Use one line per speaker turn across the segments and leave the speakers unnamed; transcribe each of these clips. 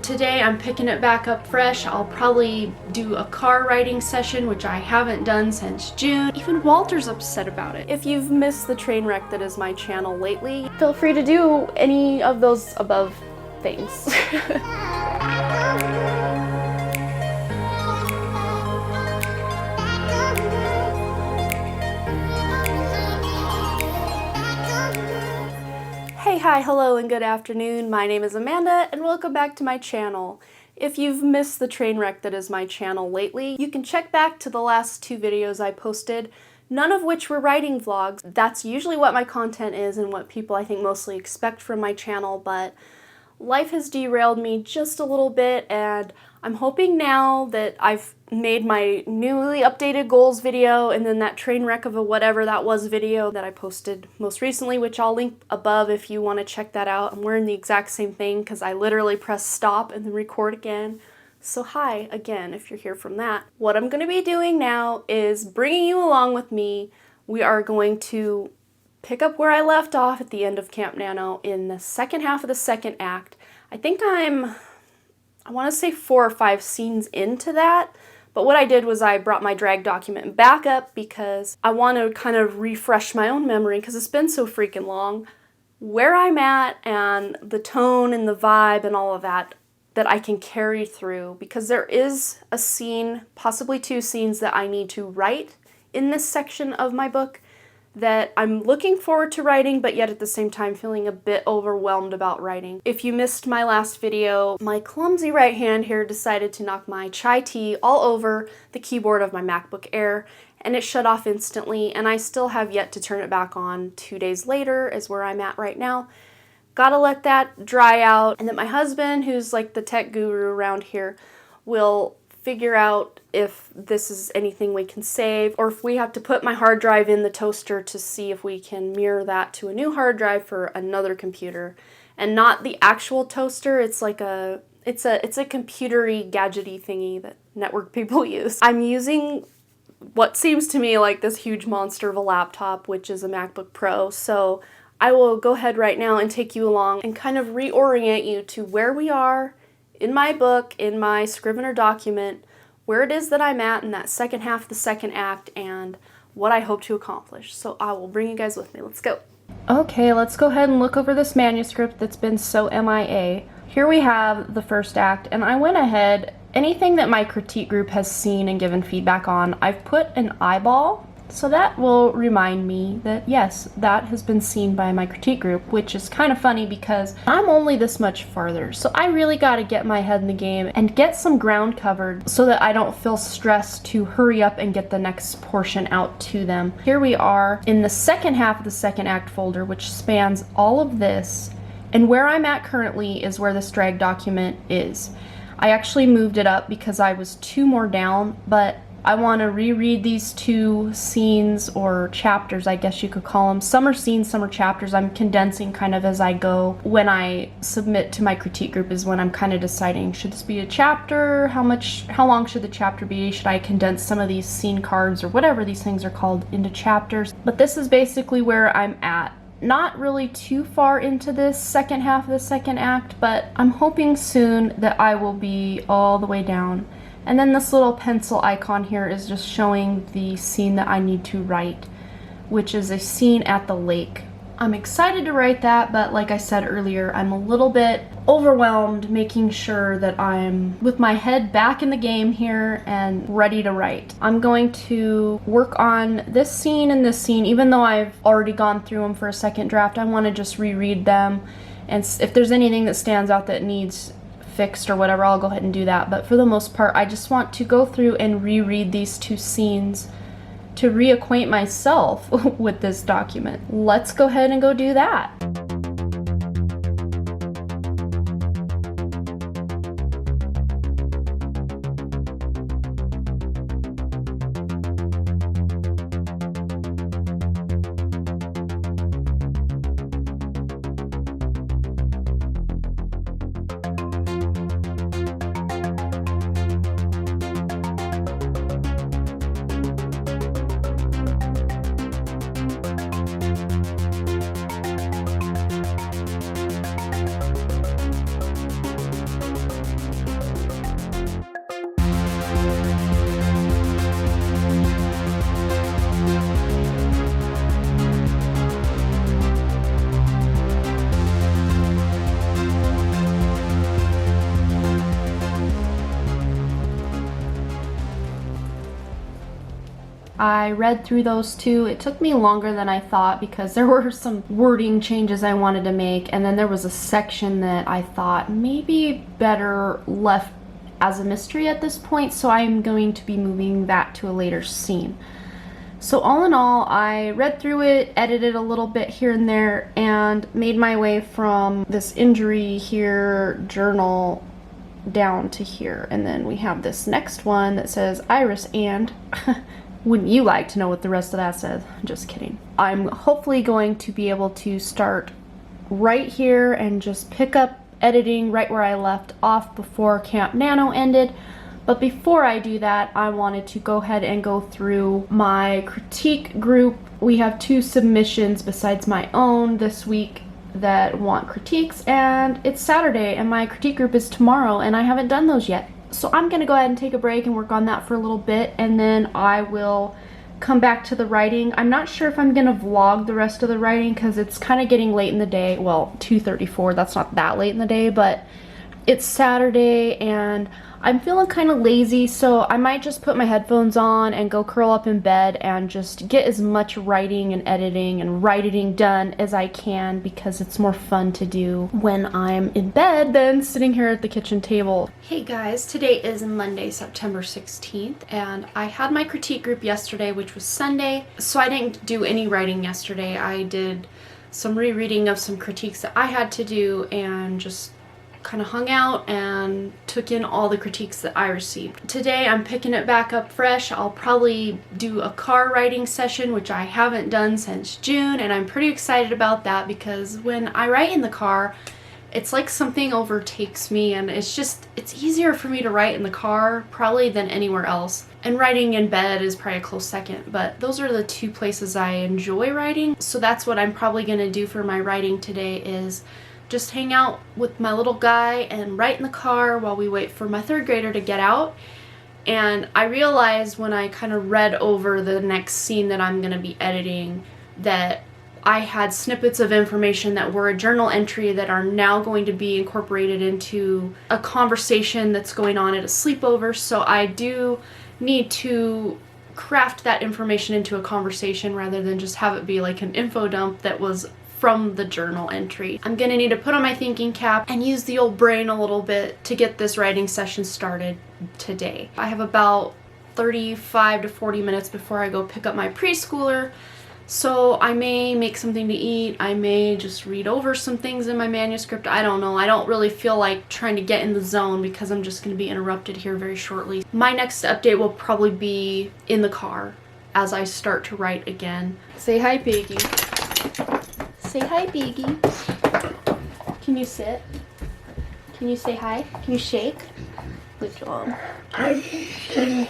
Today I'm picking it back up fresh. I'll probably do a car riding session, which I haven't done since June. Even Walter's upset about it. If you've missed the train wreck that is my channel lately, feel free to do any of those above things. Hey, hi, hello, and good afternoon. My name is Amanda, and welcome back to my channel. If you've missed the train wreck that is my channel lately, you can check back to the last 2 videos I posted, none of which were writing vlogs. That's usually what my content is and what people I think mostly expect from my channel, but life has derailed me just a little bit, and I'm hoping now that I've made my newly updated goals video and then that train wreck of a whatever that was video that I posted most recently, which I'll link above if you want to check that out. I'm wearing the exact same thing because I literally pressed stop and then record again. So hi again if you're here from that. What I'm going to be doing now is bringing you along with me. We are going to pick up where I left off at the end of Camp Nano in the second half of the second act. I think I want to say 4 or 5 scenes into that, but what I did was I brought my drag document back up because I want to kind of refresh my own memory because it's been so freaking long, where I'm at and the tone and the vibe and all of that I can carry through, because there is a scene, possibly 2 scenes that I need to write in this section of my book that I'm looking forward to writing, but yet at the same time feeling a bit overwhelmed about writing. If you missed my last video, my clumsy right hand here decided to knock my chai tea all over the keyboard of my MacBook Air, and it shut off instantly, and I still have yet to turn it back on. 2 days later is where I'm at right now. Gotta let that dry out, and then my husband, who's like the tech guru around here, will figure out if this is anything we can save, or if we have to put my hard drive in the toaster to see if we can mirror that to a new hard drive for another computer. And not the actual toaster, it's like it's a computery gadgety thingy that network people use. I'm using what seems to me like this huge monster of a laptop, which is a MacBook Pro, so I will go ahead right now and take you along and kind of reorient you to where we are in my book, in my Scrivener document, where it is that I'm at in that second half of the second act and what I hope to accomplish. So I will bring you guys with me. Let's go. Okay, let's go ahead and look over this manuscript that's been so MIA. Here we have the first act, and I went ahead, anything that my critique group has seen and given feedback on, I've put an eyeball. So that will remind me that yes, that has been seen by my critique group, which is kind of funny because I'm only this much farther. So I really got to get my head in the game and get some ground covered so that I don't feel stressed to hurry up and get the next portion out to them. Here we are in the second half of the second act folder, which spans all of this. And where I'm at currently is where this drag document is. I actually moved it up because I was 2 more down, but I want to reread these 2 scenes, or chapters, I guess you could call them. Some are scenes, some are chapters. I'm condensing kind of as I go. When I submit to my critique group is when I'm kind of deciding, should this be a chapter? How long should the chapter be? Should I condense some of these scene cards, or whatever these things are called, into chapters? But this is basically where I'm at. Not really too far into this second half of the second act, but I'm hoping soon that I will be all the way down. And then this little pencil icon here is just showing the scene that I need to write, which is a scene at the lake. I'm excited to write that, but like I said earlier, I'm a little bit overwhelmed making sure that I'm with my head back in the game here and ready to write. I'm going to work on this scene and this scene, even though I've already gone through them for a second draft. I want to just reread them, and if there's anything that stands out that needs fixed or whatever, I'll go ahead and do that. But for the most part, I just want to go through and reread these 2 scenes to reacquaint myself with this document. Let's go ahead and go do that. I read through those two. It took me longer than I thought because there were some wording changes I wanted to make, and then there was a section that I thought maybe better left as a mystery at this point, so I'm going to be moving that to a later scene. So all in all, I read through it, edited a little bit here and there, and made my way from this injury here journal down to here. And then we have this next one that says Iris and... Wouldn't you like to know what the rest of that says? Just kidding. I'm hopefully going to be able to start right here and just pick up editing right where I left off before Camp Nano ended. But before I do that, I wanted to go ahead and go through my critique group. We have 2 submissions besides my own this week that want critiques, and it's Saturday and my critique group is tomorrow and I haven't done those yet. So I'm gonna go ahead and take a break and work on that for a little bit, and then I will come back to the writing. I'm not sure if I'm gonna vlog the rest of the writing because it's kind of getting late in the day. Well, 2:34, that's not that late in the day, but it's Saturday and I'm feeling kind of lazy, so I might just put my headphones on and go curl up in bed and just get as much writing and editing and writing done as I can, because it's more fun to do when I'm in bed than sitting here at the kitchen table. Hey guys, today is Monday, September 16th, and I had my critique group yesterday, which was Sunday, so I didn't do any writing yesterday. I did some rereading of some critiques that I had to do and just kind of hung out and took in all the critiques that I received. Today I'm picking it back up fresh. I'll probably do a car writing session, which I haven't done since June, and I'm pretty excited about that because when I write in the car, it's like something overtakes me, and it's easier for me to write in the car probably than anywhere else. And writing in bed is probably a close second, but those are the 2 places I enjoy writing. So that's what I'm probably gonna do for my writing today, is just hang out with my little guy and write in the car while we wait for my 3rd grader to get out. And I realized when I kind of read over the next scene that I'm going to be editing that I had snippets of information that were a journal entry that are now going to be incorporated into a conversation that's going on at a sleepover. So I do need to craft that information into a conversation rather than just have it be like an info dump that was from the journal entry. I'm gonna need to put on my thinking cap and use the old brain a little bit to get this writing session started today. I have about 35 to 40 minutes before I go pick up my preschooler, so I may make something to eat, I may just read over some things in my manuscript, I don't know. I don't really feel like trying to get in the zone because I'm just gonna be interrupted here very shortly. My next update will probably be in the car as I start to write again. Say hi, Piggy. Say hi, Biggie. Can you sit? Can you say hi? Can you shake? Good job. Come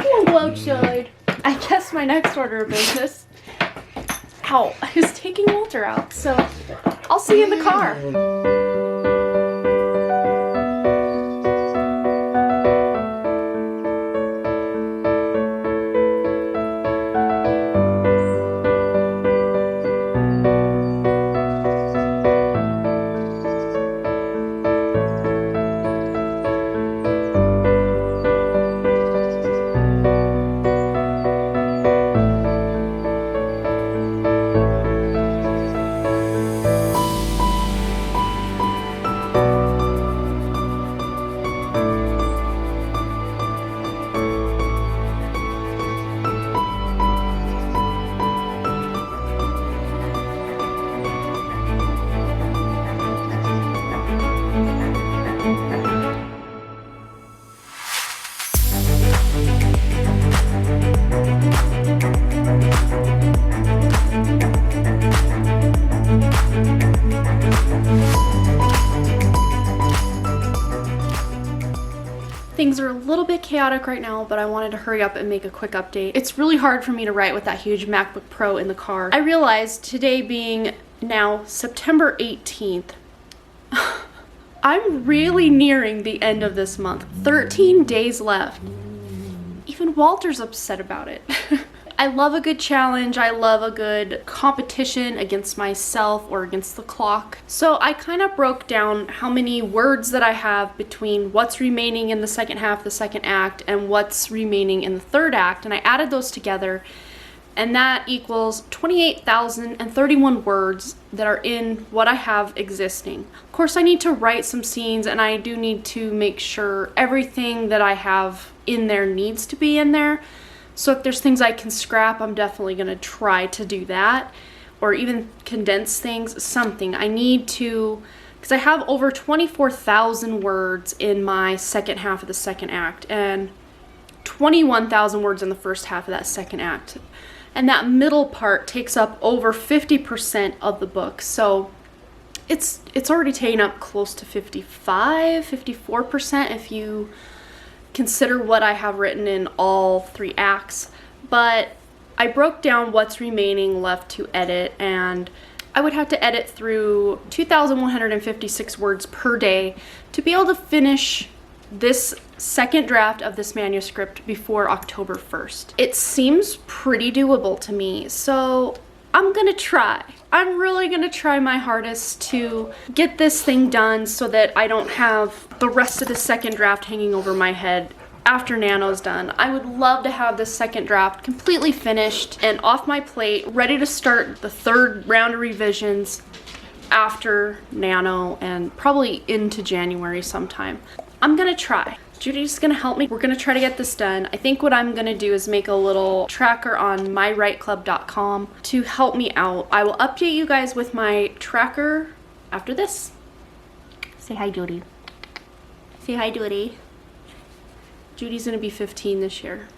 on, go outside. I guess my next order of business, ow, is taking Walter out. So I'll see you in the car. Things are a little bit chaotic right now, but I wanted to hurry up and make a quick update. It's really hard for me to write with that huge MacBook Pro in the car. I realized today being now September 18th, I'm really nearing the end of this month. 13 days left. Even Walter's upset about it. I love a good challenge. I love a good competition against myself or against the clock. So I kind of broke down how many words that I have between what's remaining in the second half of the second act and what's remaining in the third act, and I added those together, and that equals 28,031 words that are in what I have existing. Of course, I need to write some scenes, and I do need to make sure everything that I have in there needs to be in there. So if there's things I can scrap, I'm definitely going to try to do that, or even condense things, something. I need to, because I have over 24,000 words in my second half of the second act, and 21,000 words in the first half of that second act. And that middle part takes up over 50% of the book. So it's already taken up close to 54% if you consider what I have written in all 3 acts. But I broke down what's remaining left to edit, and I would have to edit through 2,156 words per day to be able to finish this second draft of this manuscript before October 1st. It seems pretty doable to me, so I'm gonna try. I'm really gonna try my hardest to get this thing done so that I don't have the rest of the second draft hanging over my head after Nano's done. I would love to have this second draft completely finished and off my plate, ready to start the third round of revisions after Nano and probably into January sometime. I'm gonna try. Judy's gonna help me. We're gonna try to get this done. I think what I'm gonna do is make a little tracker on mywriteclub.com to help me out. I will update you guys with my tracker after this. Say hi, Judy. Say hi, Judy. Judy's gonna be 15 this year.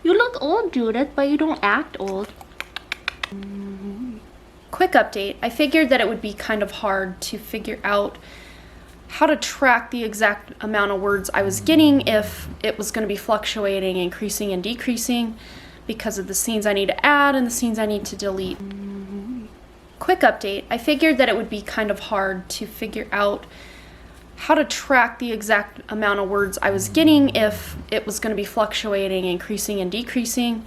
You look old, Judith, but you don't act old. Quick update. I figured that it would be kind of hard to figure out how to track the exact amount of words I was getting if it was going to be fluctuating, increasing and decreasing because of the scenes I need to add and the scenes I need to delete. Quick update. I figured that it would be kind of hard to figure out how to track the exact amount of words I was getting if it was going to be fluctuating, increasing and decreasing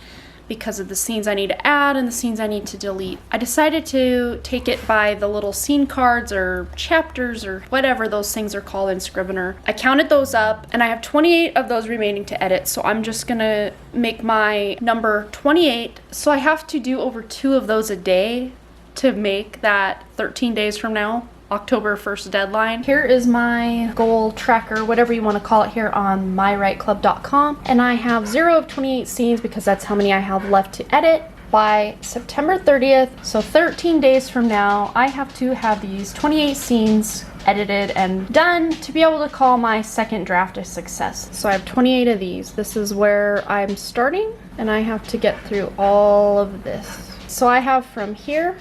because of the scenes I need to add and the scenes I need to delete. I decided to take it by the little scene cards or chapters or whatever those things are called in Scrivener. I counted those up, and I have 28 of those remaining to edit, so I'm just gonna make my number 28. So I have to do over 2 of those a day to make that 13 days from now October 1st deadline. Here is my goal tracker, whatever you want to call it, here on mywriteclub.com, and I have 0 of 28 scenes because that's how many I have left to edit. By September 30th, so 13 days from now, I have to have these 28 scenes edited and done to be able to call my second draft a success. So I have 28 of these. This is where I'm starting, and I have to get through all of this. So I have from here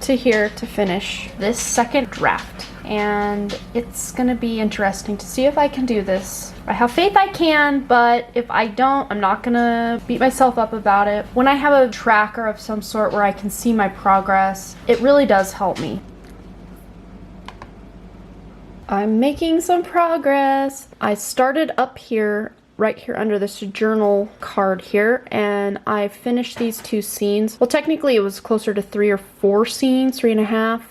to here to finish this second draft, and it's gonna be interesting to see if I can do this. I have faith I can, but if I don't, I'm not gonna beat myself up about it. When I have a tracker of some sort where I can see my progress, it really does help me. I'm making some progress. I started up here, right here under this journal card here, and I finished these 2 scenes. Well, technically it was closer to 3 or 4 scenes, 3.5,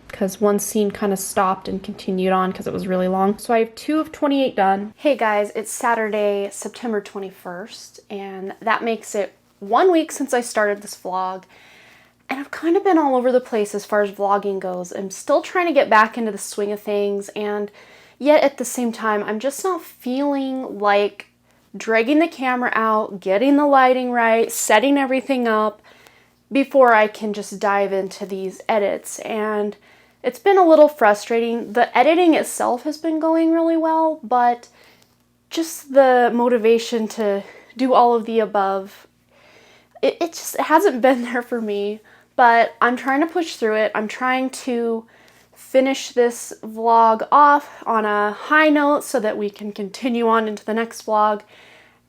because one scene kind of stopped and continued on because it was really long. So I have 2 of 28 done. Hey guys, it's Saturday, September 21st, and that makes it 1 week since I started this vlog. And I've kind of been all over the place as far as vlogging goes. I'm still trying to get back into the swing of things, and yet at the same time, I'm just not feeling like dragging the camera out, getting the lighting right, setting everything up before I can just dive into these edits. And it's been a little frustrating. The editing itself has been going really well, but just the motivation to do all of the above, it just hasn't been there for me. But I'm trying to push through it. I'm trying to finish this vlog off on a high note so that we can continue on into the next vlog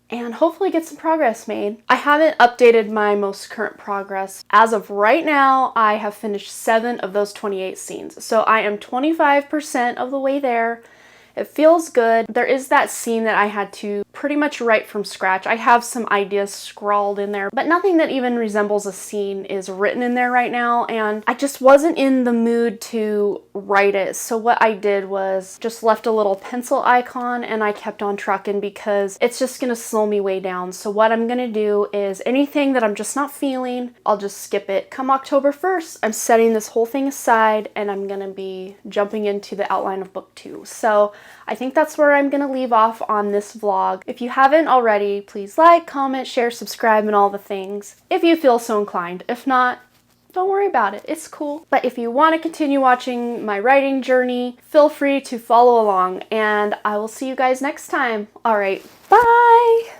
and hopefully get some progress made. I haven't updated my most current progress. As of right now, I have finished 7 of those 28 scenes. So I am 25% of the way there. It feels good. There is that scene that I had to pretty much write from scratch. I have some ideas scrawled in there, but nothing that even resembles a scene is written in there right now, and I just wasn't in the mood to write it. So what I did was just left a little pencil icon and I kept on trucking because it's just gonna slow me way down. So what I'm gonna do is anything that I'm just not feeling, I'll just skip it. Come October 1st, I'm setting this whole thing aside and I'm gonna be jumping into the outline of book 2. So I think that's where I'm gonna leave off on this vlog. If you haven't already, please like, comment, share, subscribe, and all the things if you feel so inclined. If not, don't worry about it, it's cool. But if you want to continue watching my writing journey, feel free to follow along, and I will see you guys next time. All right, bye!